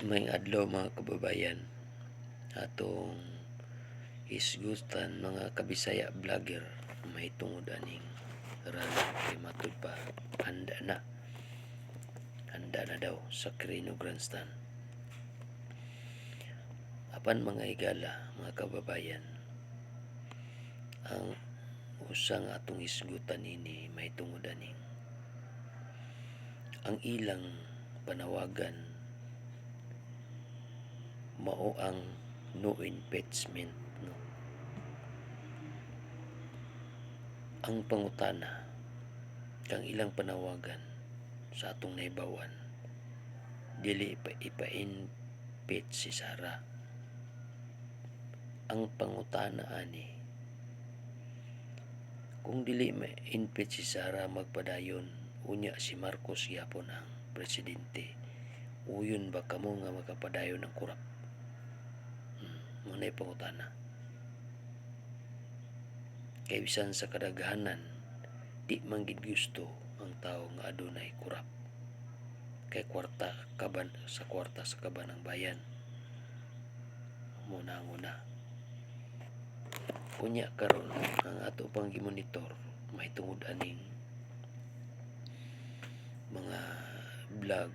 May adlaw mga kababayan, atong isgutan mga kabisaya vlogger may tungod aning rally kay matud pa handa na daw sa Quirino Grandstand. Apan mga higala mga kababayan, ang usang atong isgutan ini may tungod aning ang ilang panawagan mao ang no impeachment, no. Ang pangutana kang ilang panawagan sa atong naibawan, dili ipa-impeach si Sara. Ang pangutana ani, kung dili ma-impeach si Sara magpadayon, unya si Marcos gyapon ang presidente, uyon ba kamo nga magapadayon ng kurap? Muna'y pangutana. Kay bisan sa kadaghanan, di man gid gusto ang tao nga adunay kurap. Kay kwarta sa kaban ng bayan. Muna ang una. Unya karon ang ato pang gimonitor may tungod aning mga vlog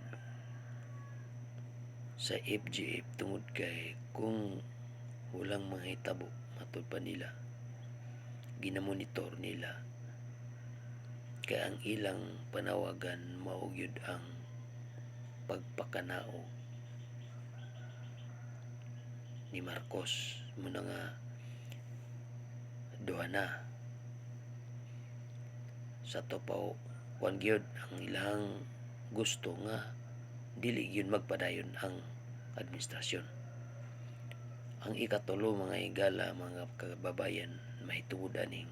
sa FGF tungod kay kung walang mga hitabo matud pa nila, ginamonitor nila kay ang ilang panawagan mao gyud ang pagpakanao ni Marcos muna nga duha na sa topaw wan gyud ang ilang gusto nga dili gyud magpadayon ang administrasyon. Ang ikatulo mga higala mga kababayan, mahitungod aning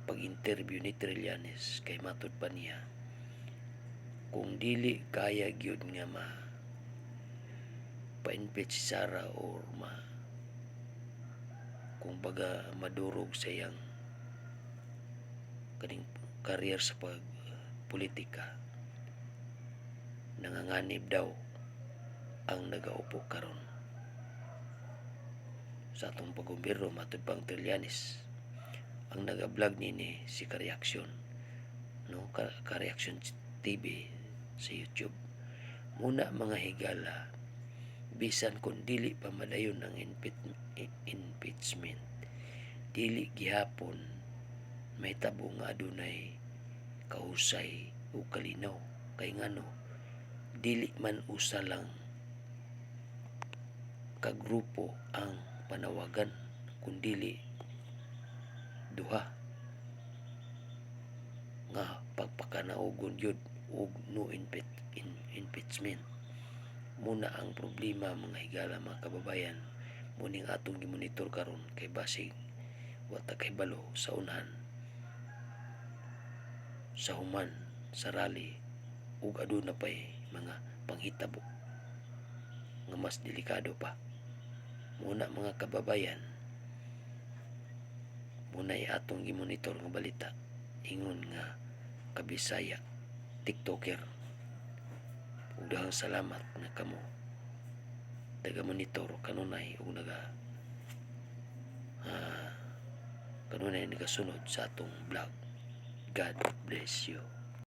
pag-interview ni Trillanes kay matud pa niya, kung dili kaya gyud nga pa-impeach si Sara or kung baga madurog sa iyang kaning career sa pagpolitika, nanganganib daw ang nagaupo karon sa atong paggobyerno matud pang Trillanes. Ang naga-vlog nini si Kareaksyon, no, Kareaksyon TV sa YouTube. Muna mga higala, bisan kung dili pa madayon ang impeachment, dili gihapon may tabo nga adunay kahusay o kalinaw, kay ngano dili man usa lang ka grupo ang panawagan, kundili duha nga pagpakanaugon yun og no impeachment. Muna ang problema mga higala mga kababayan, muning atong gimonitor karon kay basig wata kay balo sa unahan sa human sa rally ug aduna pay mga panghitabo nga mas delikado pa. Muna mga kababayan, muna'y atong gimonitor nga balita ingon nga kabisaya tiktoker. Ug dahang salamat nga kamo taga-monitor kanunay ug kanunay nagasunod sa atong vlog. God bless you.